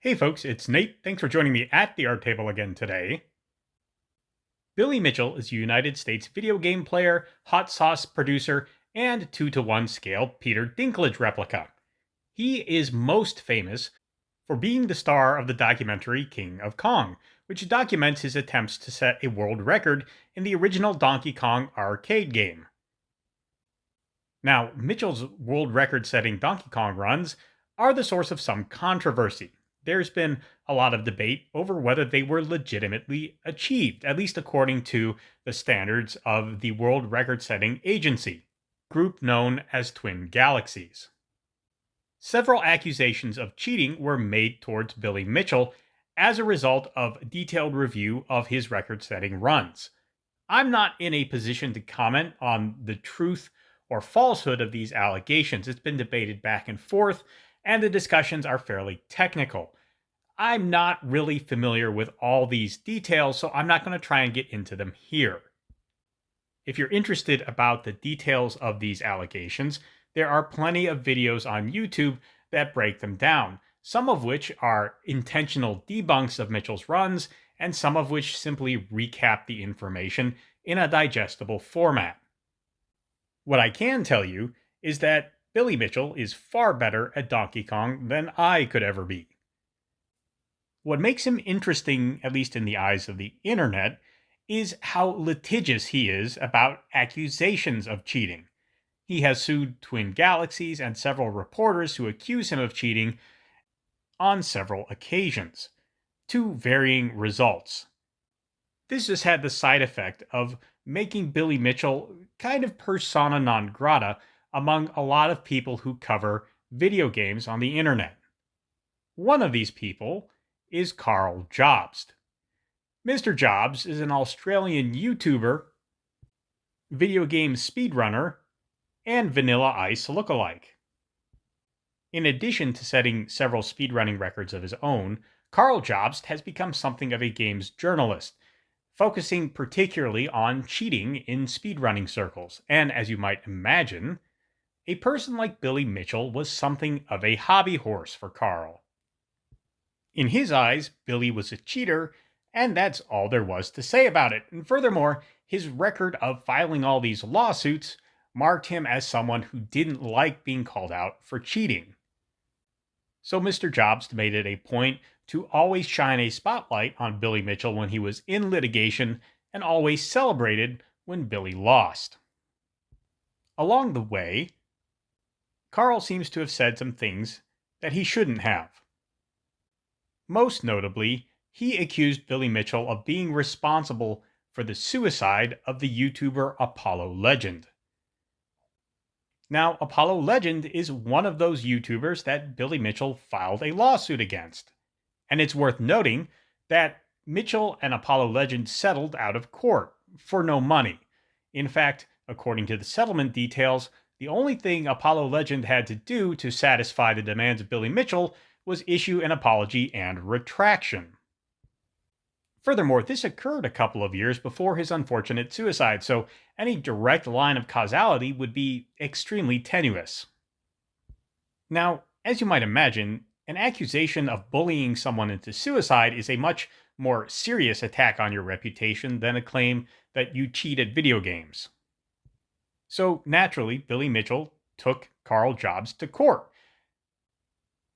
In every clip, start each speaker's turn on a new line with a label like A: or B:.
A: Hey folks, it's Nate. Thanks for joining me at the art table again today. Billy Mitchell is a United States video game player, hot sauce producer, and 2-to-1 scale Peter Dinklage replica. He is most famous for being the star of the documentary King of Kong, which documents his attempts to set a world record in the original Donkey Kong arcade game. Now, Mitchell's world record setting Donkey Kong runs are the source of some controversy. There's been a lot of debate over whether they were legitimately achieved, at least according to the standards of the World Record Setting Agency, group known as Twin Galaxies. Several accusations of cheating were made towards Billy Mitchell as a result of detailed review of his record setting runs. I'm not in a position to comment on the truth or falsehood of these allegations. It's been debated back and forth, and the discussions are fairly technical. I'm not really familiar with all these details, so I'm not going to try and get into them here. If you're interested about the details of these allegations, there are plenty of videos on YouTube that break them down, some of which are intentional debunks of Mitchell's runs, and some of which simply recap the information in a digestible format. What I can tell you is that Billy Mitchell is far better at Donkey Kong than I could ever be. What makes him interesting, at least in the eyes of the internet, is how litigious he is about accusations of cheating. He has sued Twin Galaxies and several reporters who accuse him of cheating on several occasions, to varying results. This has had the side effect of making Billy Mitchell kind of persona non grata among a lot of people who cover video games on the internet. One of these people is Carl Jobst. Mr. Jobst is an Australian YouTuber, video game speedrunner, and Vanilla Ice lookalike. In addition to setting several speedrunning records of his own, Carl Jobst has become something of a games journalist, focusing particularly on cheating in speedrunning circles. And as you might imagine, a person like Billy Mitchell was something of a hobby horse for Carl. In his eyes, Billy was a cheater, and that's all there was to say about it. And furthermore, his record of filing all these lawsuits marked him as someone who didn't like being called out for cheating. So Mr. Jobst made it a point to always shine a spotlight on Billy Mitchell when he was in litigation, and always celebrated when Billy lost. Along the way, Carl seems to have said some things that he shouldn't have. Most notably, he accused Billy Mitchell of being responsible for the suicide of the YouTuber Apollo Legend. Now, Apollo Legend is one of those YouTubers that Billy Mitchell filed a lawsuit against. And it's worth noting that Mitchell and Apollo Legend settled out of court for no money. In fact, according to the settlement details, the only thing Apollo Legend had to do to satisfy the demands of Billy Mitchell was issue an apology and retraction. Furthermore, this occurred a couple of years before his unfortunate suicide, so any direct line of causality would be extremely tenuous. Now, as you might imagine, an accusation of bullying someone into suicide is a much more serious attack on your reputation than a claim that you cheat at video games. So naturally, Billy Mitchell took Carl Jobst to court.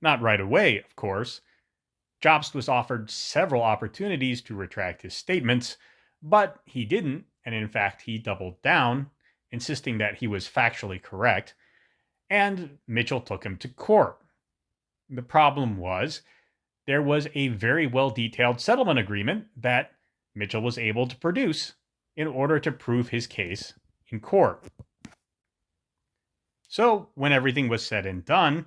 A: Not right away, of course. Jobst was offered several opportunities to retract his statements, but he didn't, and in fact he doubled down, insisting that he was factually correct, and Mitchell took him to court. The problem was, there was a very well-detailed settlement agreement that Mitchell was able to produce in order to prove his case in court. So, when everything was said and done,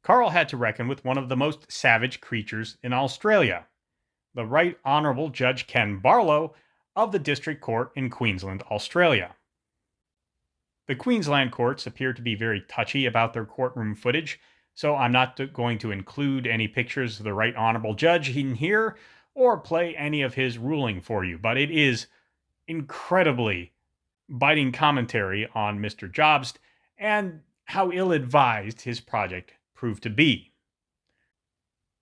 A: Carl had to reckon with one of the most savage creatures in Australia, the Right Honourable Judge Ken Barlow of the District Court in Queensland, Australia. The Queensland courts appear to be very touchy about their courtroom footage, so I'm not going to include any pictures of the Right Honourable Judge in here or play any of his ruling for you, but it is incredibly biting commentary on Mr. Jobst and how ill-advised his project proved to be.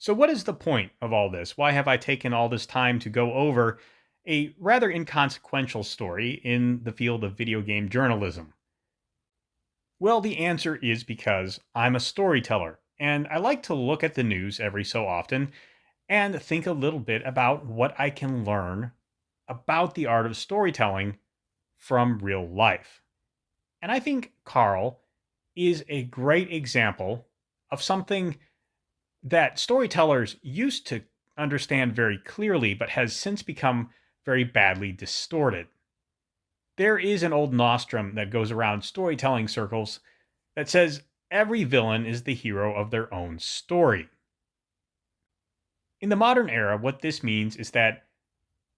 A: So, what is the point of all this? Why have I taken all this time to go over a rather inconsequential story in the field of video game journalism? Well, the answer is because I'm a storyteller, and I like to look at the news every so often and think a little bit about what I can learn about the art of storytelling from real life. And I think Carl is a great example of something that storytellers used to understand very clearly, but has since become very badly distorted. There is an old nostrum that goes around storytelling circles that says every villain is the hero of their own story. In the modern era, what this means is that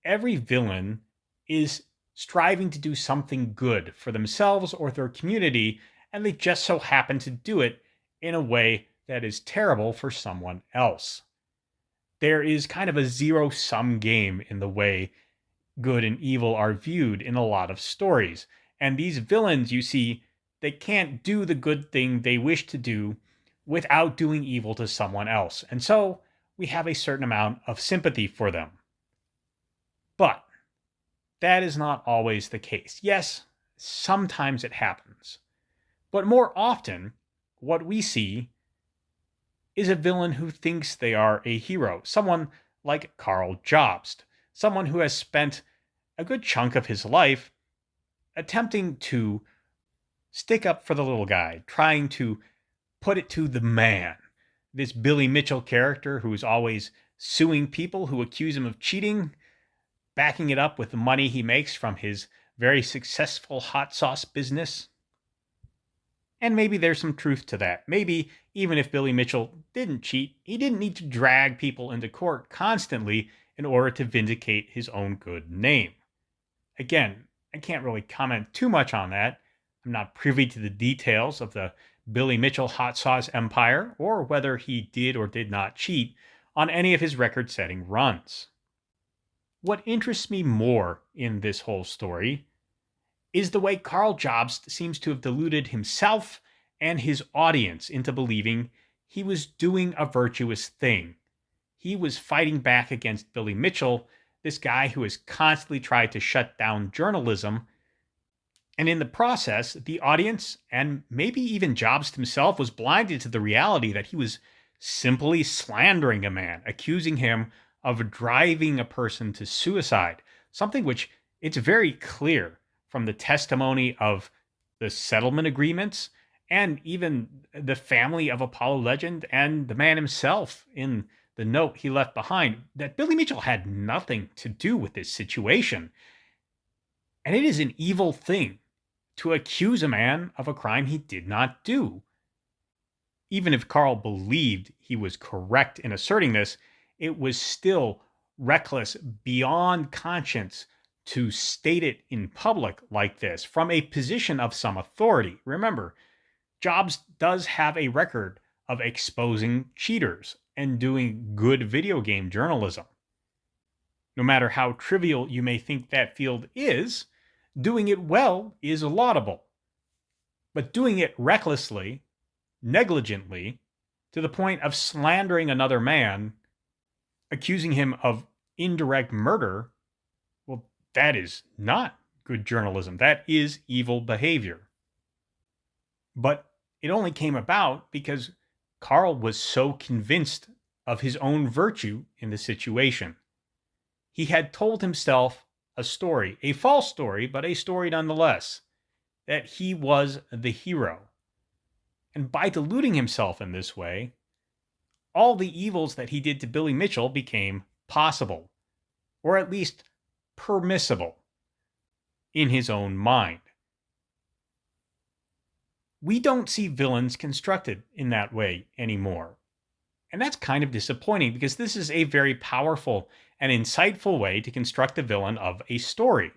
A: every villain is striving to do something good for themselves or their community, and they just so happen to do it in a way that is terrible for someone else. There is kind of a zero sum game in the way good and evil are viewed in a lot of stories. And these villains, you see, they can't do the good thing they wish to do without doing evil to someone else. And so we have a certain amount of sympathy for them. But that is not always the case. Yes, sometimes it happens. But more often, what we see is a villain who thinks they are a hero. Someone like Carl Jobst, someone who has spent a good chunk of his life attempting to stick up for the little guy, trying to put it to the man. This Billy Mitchell character who is always suing people who accuse him of cheating, backing it up with the money he makes from his very successful hot sauce business. And maybe there's some truth to that. Maybe even if Billy Mitchell didn't cheat, he didn't need to drag people into court constantly in order to vindicate his own good name. Again, I can't really comment too much on that. I'm not privy to the details of the Billy Mitchell hot sauce empire or whether he did or did not cheat on any of his record-setting runs. What interests me more in this whole story is the way Carl Jobst seems to have deluded himself and his audience into believing he was doing a virtuous thing. He was fighting back against Billy Mitchell, this guy who has constantly tried to shut down journalism. And in the process, the audience, and maybe even Jobst himself, was blinded to the reality that he was simply slandering a man, accusing him of driving a person to suicide, something which it's very clear from the testimony of the settlement agreements and even the family of Apollo legend and the man himself in the note he left behind, that Billy Mitchell had nothing to do with this situation. And it is an evil thing to accuse a man of a crime he did not do. Even if Carl believed he was correct in asserting this, it was still reckless beyond conscience to state it in public like this from a position of some authority. Remember, Jobs does have a record of exposing cheaters and doing good video game journalism. No matter how trivial you may think that field is, doing it well is laudable. But doing it recklessly, negligently, to the point of slandering another man, accusing him of indirect murder, well, that is not good journalism. That is evil behavior. But it only came about because Carl was so convinced of his own virtue in the situation. He had told himself a story, a false story, but a story nonetheless, that he was the hero. And by deluding himself in this way, all the evils that he did to Billy Mitchell became possible, or at least permissible, in his own mind. We don't see villains constructed in that way anymore. And that's kind of disappointing because this is a very powerful and insightful way to construct the villain of a story.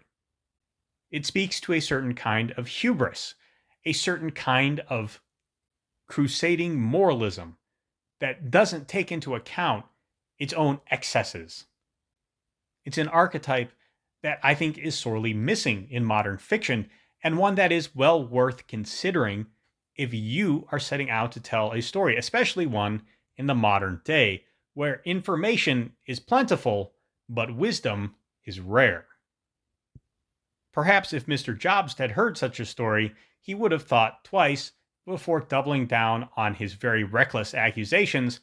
A: It speaks to a certain kind of hubris, a certain kind of crusading moralism that doesn't take into account its own excesses. It's an archetype that I think is sorely missing in modern fiction, and one that is well worth considering if you are setting out to tell a story, especially one in the modern day where information is plentiful, but wisdom is rare. Perhaps if Mr. Jobst had heard such a story, he would have thought twice before doubling down on his very reckless accusations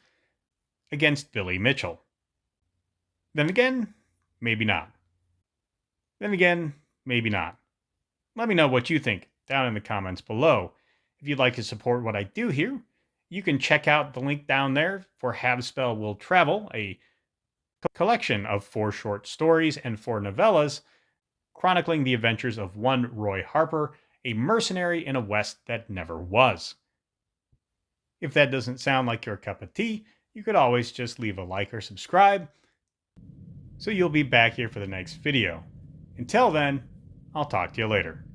A: against Billy Mitchell. Then again, maybe not. Then again, maybe not. Let me know what you think down in the comments below. If you'd like to support what I do here, you can check out the link down there for Have Spell Will Travel, a collection of 4 short stories and 4 novellas chronicling the adventures of one Roy Harper, a mercenary in a West that never was. If that doesn't sound like your cup of tea, you could always just leave a like or subscribe, so you'll be back here for the next video. Until then, I'll talk to you later.